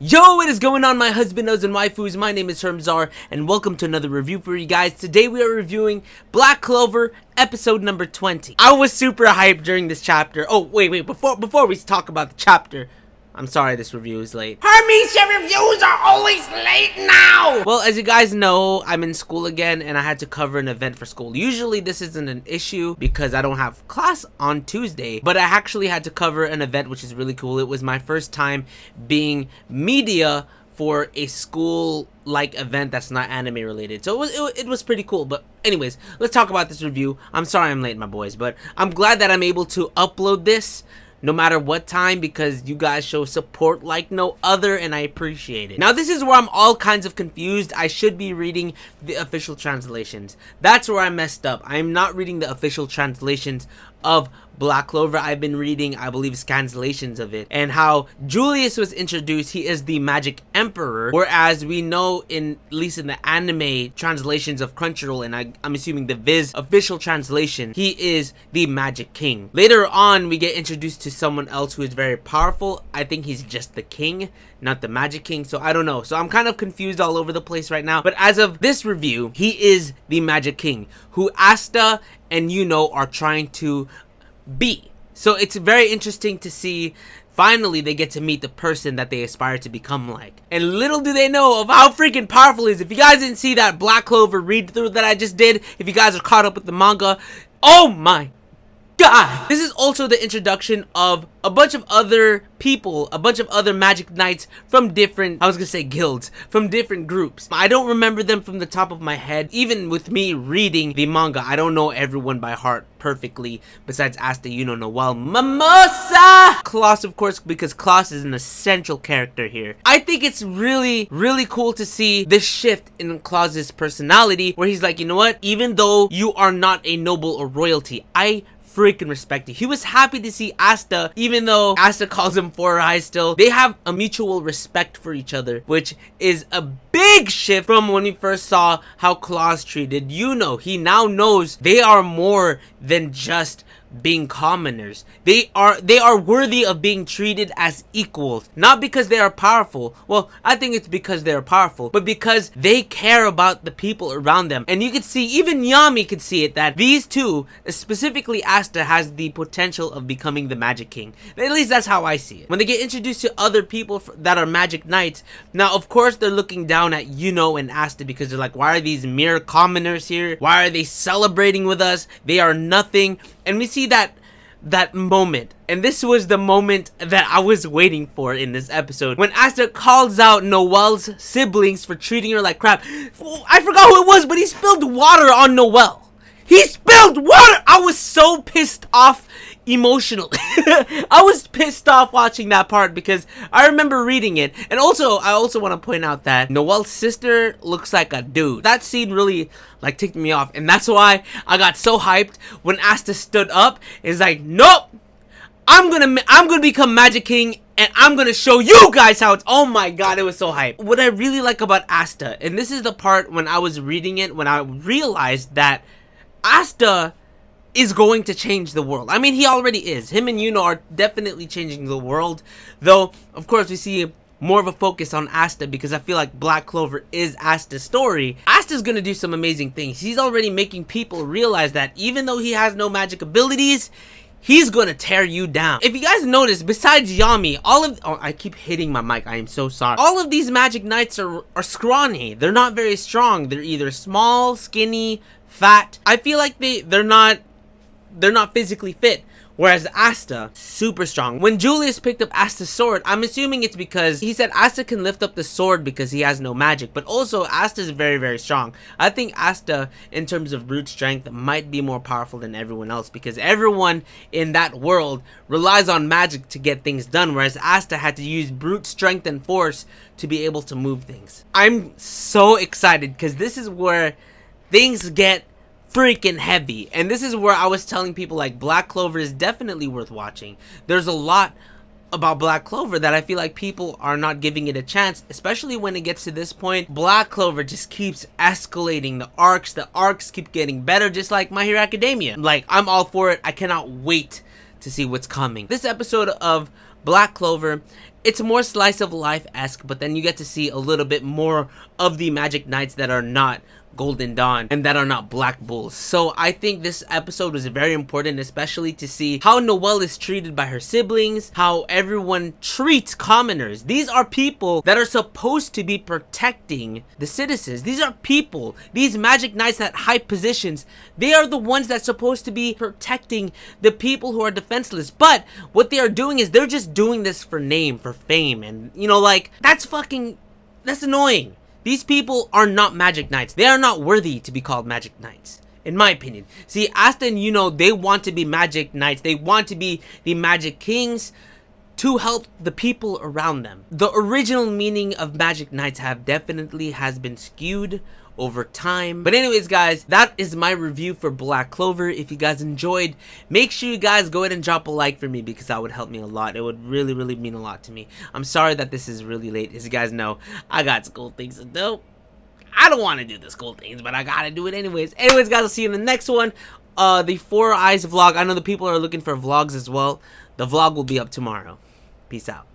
Yo, what is going on, my husbandos and waifus? My name is HERMSAUR, and welcome to another review for you guys. Today we are reviewing Black Clover, episode number 20. I was super hyped during this chapter. Oh, wait, before we talk about the chapter, I'm sorry this review is late. HERMSAUR reviews are always late now! Well, as you guys know, I'm in school again, and I had to cover an event for school. Usually this isn't an issue because I don't have class on Tuesday, but I actually had to cover an event which is really cool. It was my first time being media for a school-like event that's not anime related. So it was pretty cool. But anyways, let's talk about this review. I'm sorry I'm late, my boys, but I'm glad that I'm able to upload this no matter what time, because you guys show support like no other, and I appreciate it. Now, this is where I'm all kinds of confused. I should be reading the official translations. That's where I messed up. I'm not reading the official translations of Black Clover. I've been reading, I believe, scanslations of it, and how Julius was introduced. He is the Magic Emperor, whereas we know, at least in the anime translations of Crunchyroll, and I'm assuming the Viz official translation, he is the Magic King. Later on, we get introduced to someone else who is very powerful. I think he's just the king, not the Magic King, so I don't know. So I'm kind of confused all over the place right now, but as of this review, he is the Magic King, who Asta and Yuno are trying to be. So it's very interesting to see finally they get to meet the person that they aspire to become like. And little do they know of how freaking powerful he is. If you guys didn't see that Black Clover read through that I just did, if you guys are caught up with the manga, oh my god! This is also the introduction of a bunch of other people, a bunch of other magic knights from different, I was gonna say guilds, from different groups. I don't remember them from the top of my head. Even with me reading the manga, I don't know everyone by heart perfectly, besides Asta, Yuno, Noel, Mimosa! Klaus, of course, because Klaus is an essential character here. I think it's really cool to see this shift in Klaus's personality, where he's like, you know what? Even though you are not a noble or royalty, I freaking respect you. He was happy to see Asta, even though Asta calls him Four Eyes still. They have a mutual respect for each other, which is a big shift from when we first saw how Klaus treated Yuno. He now knows they are more than just being commoners. They are worthy of being treated as equals, not because they are powerful. Well, I think it's because they are powerful, but because they care about the people around them. And you could see, even Yami could see it, that these two, specifically Asta, has the potential of becoming the Magic King. At least that's how I see it. When they get introduced to other people that are Magic Knights, now of course they're looking down at Yuno and Asta because they're like, why are these mere commoners here? Why are they celebrating with us? They are nothing. And we see that moment, and this was the moment that I was waiting for in this episode, when Asta calls out Noel's siblings for treating her like crap. I forgot who it was, but he spilled water on Noel. He spilled water! I was so pissed off emotionally. I was pissed off watching that part because I remember reading it. And also, I also want to point out that Noel's sister looks like a dude. That scene really like ticked me off, and that's why I got so hyped when Asta stood up. It's like, nope, I'm gonna become Magic King, and I'm gonna show you guys how it's. Oh my god, it was so hype. What I really like about Asta, and this is the part when I was reading it, when I realized that Asta is going to change the world. I mean, he already is. Him and Yuno are definitely changing the world, though of course we see more of a focus on Asta because I feel like Black Clover is Asta's story. Asta's gonna do some amazing things. He's already making people realize that even though he has no magic abilities, he's gonna tear you down. If you guys notice, besides Yami, I keep hitting my mic, I am so sorry. All of these Magic Knights are scrawny. They're not very strong. They're either small, skinny, fat. I feel like they're not physically fit. Whereas Asta, super strong. When Julius picked up Asta's sword, I'm assuming it's because he said Asta can lift up the sword because he has no magic. But also, Asta is very strong. I think Asta, in terms of brute strength, might be more powerful than everyone else, because everyone in that world relies on magic to get things done, whereas Asta had to use brute strength and force to be able to move things. I'm so excited because this is where things get freaking heavy, and this is where I was telling people like Black Clover is definitely worth watching. There's a lot about Black Clover that I feel like people are not giving it a chance, especially when it gets to this point. Black Clover just keeps escalating. The arcs keep getting better, just like My Hero Academia. Like, I'm all for it. I cannot wait to see what's coming. This episode of Black Clover, it's more slice of life-esque, but then you get to see a little bit more of the Magic Knights that are not Golden Dawn and that are not Black Bulls. So I think this episode was very important, especially to see how Noelle is treated by her siblings, how everyone treats commoners. These are people that are supposed to be protecting the citizens. These are people, these Magic Knights at high positions, they are the ones that's supposed to be protecting the people who are defenseless. But what they are doing is they're just doing this for name, for fame, and you know, like, that's annoying. These people are not Magic Knights. They are not worthy to be called Magic Knights, in my opinion. See, Asta and Yuno, they want to be Magic Knights. They want to be the Magic Kings to help the people around them. The original meaning of Magic Knights definitely has been skewed over time. But anyways, guys, that is my review for Black Clover. If you guys enjoyed, make sure you guys go ahead and drop a like for me, because that would help me a lot. It would really, really mean a lot to me. I'm sorry that this is really late. As you guys know, I got school things to do. I don't want to do the school things, but I gotta do it anyways. Anyways, guys, I'll see you in the next one. The 4 Eyes vlog. I know the people are looking for vlogs as well. The vlog will be up tomorrow. Peace out.